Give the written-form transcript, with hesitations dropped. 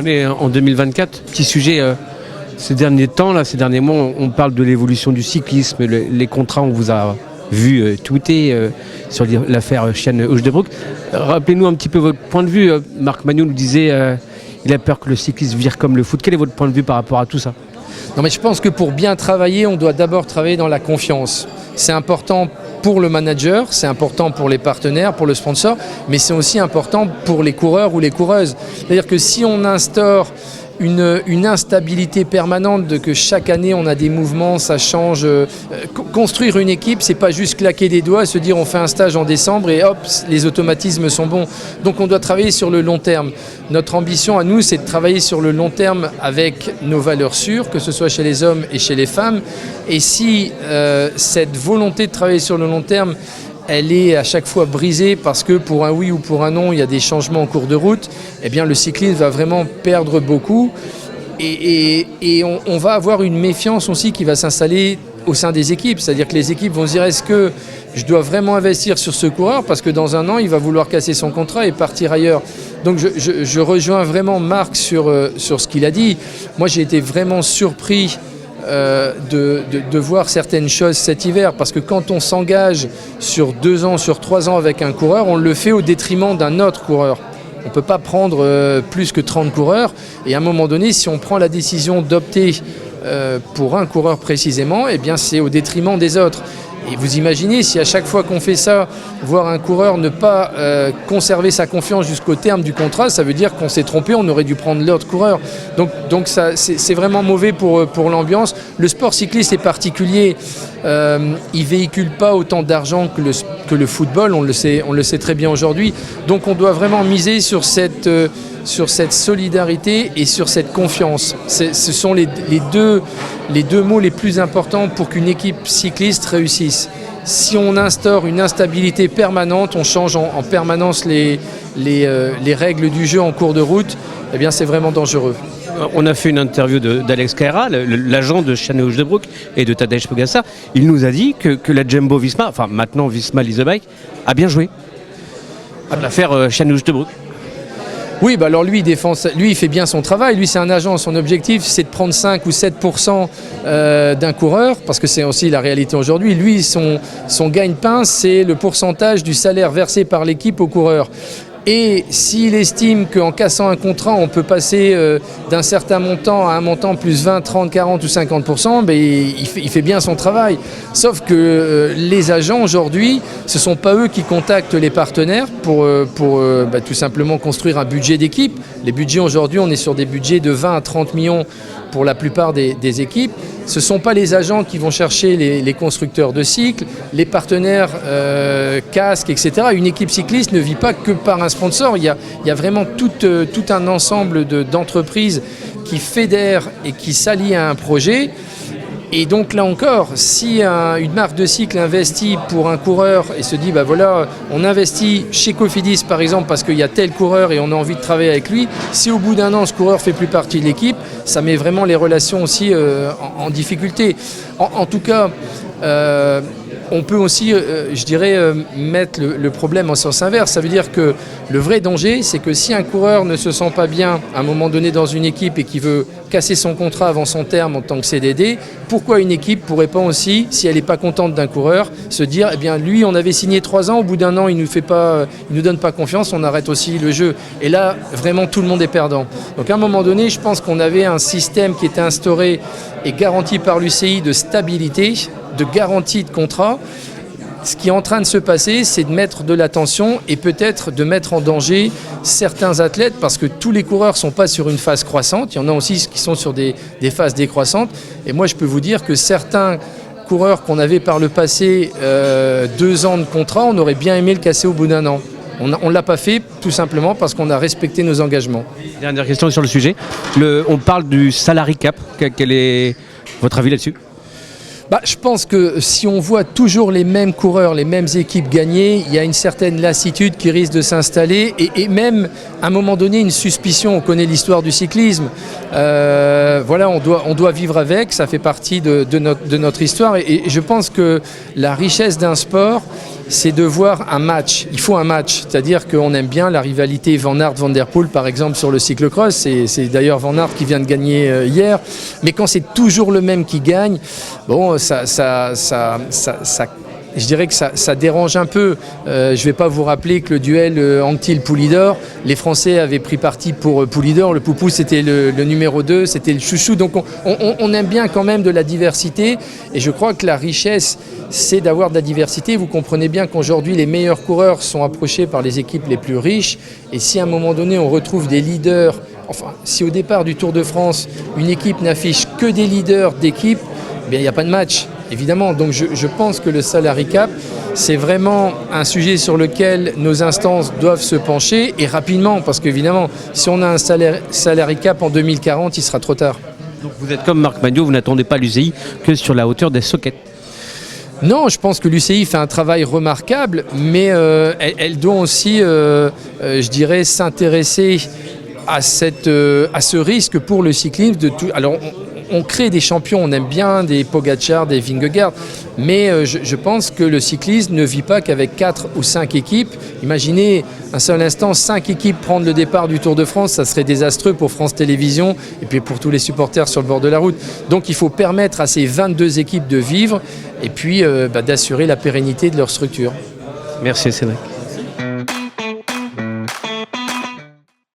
On est en 2024, petit sujet. Ces derniers temps, là, ces derniers mois, on parle de l'évolution du cyclisme, les contrats, on vous a vu tweeter sur l'affaire Chiane-Heuchdebrouck. Rappelez-nous un petit peu votre point de vue. Marc Magnou nous disait il a peur que le cyclisme vire comme le foot. Quel est votre point de vue par rapport à tout ça? Non, mais je pense que pour bien travailler, on doit d'abord travailler dans la confiance. C'est important pour le manager, c'est important pour les partenaires, pour le sponsor, mais c'est aussi important pour les coureurs ou les coureuses. C'est-à-dire que si on instaure une instabilité permanente de que chaque année on a des mouvements, ça change. Construire une équipe, c'est pas juste claquer des doigts, se dire on fait un stage en décembre et hop, les automatismes sont bons. Donc on doit travailler sur le long terme. Notre ambition à nous, c'est de travailler sur le long terme avec nos valeurs sûres, que ce soit chez les hommes et chez les femmes. Et si cette volonté de travailler sur le long terme, elle est à chaque fois brisée parce que pour un oui ou pour un non, il y a des changements en cours de route, eh bien le cyclisme va vraiment perdre beaucoup et on va avoir une méfiance aussi qui va s'installer au sein des équipes. C'est-à-dire que les équipes vont se dire est-ce que je dois vraiment investir sur ce coureur parce que dans un an, il va vouloir casser son contrat et partir ailleurs. Donc je rejoins vraiment Marc sur ce qu'il a dit. Moi, j'ai été vraiment surpris de voir certaines choses cet hiver parce que quand on s'engage sur 2 ans, sur 3 ans avec un coureur, on le fait au détriment d'un autre coureur. On ne peut pas prendre plus que 30 coureurs et à un moment donné, si on prend la décision d'opter pour un coureur précisément, eh bien c'est au détriment des autres. Et vous imaginez si à chaque fois qu'on fait ça, voir un coureur ne pas conserver sa confiance jusqu'au terme du contrat, ça veut dire qu'on s'est trompé, on aurait dû prendre l'autre coureur. Donc ça, c'est vraiment mauvais pour l'ambiance. Le sport cycliste est particulier, il véhicule pas autant d'argent que le football, on le sait très bien aujourd'hui. Donc on doit vraiment miser sur cette solidarité et sur cette confiance. Ce sont les deux mots les plus importants pour qu'une équipe cycliste réussisse. Si on instaure une instabilité permanente, on change en permanence les règles du jeu en cours de route, eh bien c'est vraiment dangereux. On a fait une interview d'Alex Caira, l'agent de Chiane-Heuchdebrouck et de Tadej Pogačar. Il nous a dit que la Jumbo-Visma, enfin maintenant Visma Lease a Bike, a bien joué à l'affaire Chiane-Heuchdebrouck. Oui, bah alors lui, il fait bien son travail. Lui, c'est un agent. Son objectif, c'est de prendre 5 ou 7% d'un coureur, parce que c'est aussi la réalité aujourd'hui. Lui, son gagne-pain, c'est le pourcentage du salaire versé par l'équipe au coureur. Et s'il estime qu'en cassant un contrat, on peut passer d'un certain montant à un montant plus 20, 30, 40 ou 50%, ben, il fait bien son travail. Sauf que les agents aujourd'hui, ce ne sont pas eux qui contactent les partenaires pour tout simplement construire un budget d'équipe. Les budgets aujourd'hui, on est sur des budgets de 20 à 30 millions pour la plupart des équipes. Ce ne sont pas les agents qui vont chercher les constructeurs de cycles, les partenaires casques, etc. Une équipe cycliste ne vit pas que par un sponsor. Il y a vraiment tout un ensemble d'entreprises qui fédèrent et qui s'allient à un projet. Et donc là encore, si une marque de cycle investit pour un coureur et se dit, bah voilà, on investit chez Cofidis par exemple parce qu'il y a tel coureur et on a envie de travailler avec lui, si au bout d'un an ce coureur fait plus partie de l'équipe, ça met vraiment les relations aussi en difficulté. En tout cas, on peut aussi, mettre le problème en sens inverse. Ça veut dire que le vrai danger, c'est que si un coureur ne se sent pas bien à un moment donné dans une équipe et qui veut casser son contrat avant son terme en tant que CDD, pourquoi une équipe pourrait pas aussi, si elle n'est pas contente d'un coureur, se dire, eh bien lui, on avait signé 3 ans, au bout d'un an, il nous donne pas confiance, on arrête aussi le jeu. Et là, vraiment, tout le monde est perdant. Donc à un moment donné, je pense qu'on avait un système qui était instauré et garanti par l'UCI de stabilité, de garantie de contrat. Ce qui est en train de se passer, c'est de mettre de l'attention et peut-être de mettre en danger certains athlètes parce que tous les coureurs ne sont pas sur une phase croissante. Il y en a aussi qui sont sur des phases décroissantes. Et moi, je peux vous dire que certains coureurs qu'on avait par le passé 2 ans de contrat, on aurait bien aimé le casser au bout d'un an. On ne l'a pas fait tout simplement parce qu'on a respecté nos engagements. Dernière question sur le sujet. On parle du salary cap. Quel est votre avis là-dessus ? Je pense que si on voit toujours les mêmes coureurs, les mêmes équipes gagner, il y a une certaine lassitude qui risque de s'installer et même à un moment donné une suspicion. On connaît l'histoire du cyclisme. On doit vivre avec, ça fait partie de notre histoire et je pense que la richesse d'un sport, c'est de voir un match. Il faut un match, c'est-à-dire qu'on aime bien la rivalité Van Aert-Van der Poel, par exemple, sur le cyclocross. C'est d'ailleurs Van Aert qui vient de gagner hier. Mais quand c'est toujours le même qui gagne, bon, je dirais que ça dérange un peu. Je ne vais pas vous rappeler que le duel Anquetil-Poulidor, les Français avaient pris parti pour Poulidor. Le Poupou, c'était le numéro 2, c'était le chouchou. Donc on aime bien quand même de la diversité. Et je crois que la richesse, c'est d'avoir de la diversité. Vous comprenez bien qu'aujourd'hui, les meilleurs coureurs sont approchés par les équipes les plus riches. Et si à un moment donné, on retrouve des leaders, enfin, si au départ du Tour de France, une équipe n'affiche que des leaders d'équipe, il n'y a pas de match. Évidemment, donc je pense que le salary cap, c'est vraiment un sujet sur lequel nos instances doivent se pencher et rapidement, parce qu'évidemment, si on a un salary cap en 2040, il sera trop tard. Donc vous êtes comme Marc Magnot, vous n'attendez pas l'UCI que sur la hauteur des sockets. Non, je pense que l'UCI fait un travail remarquable, mais elle doit aussi, je dirais, s'intéresser à ce risque pour le cyclisme de tout. Alors, on crée des champions, on aime bien des Pogacar, des Vingegaard, mais je pense que le cyclisme ne vit pas qu'avec 4 ou 5 équipes. Imaginez un seul instant 5 équipes prendre le départ du Tour de France, ça serait désastreux pour France Télévisions et puis pour tous les supporters sur le bord de la route. Donc il faut permettre à ces 22 équipes de vivre et puis d'assurer la pérennité de leur structure. Merci Cédric.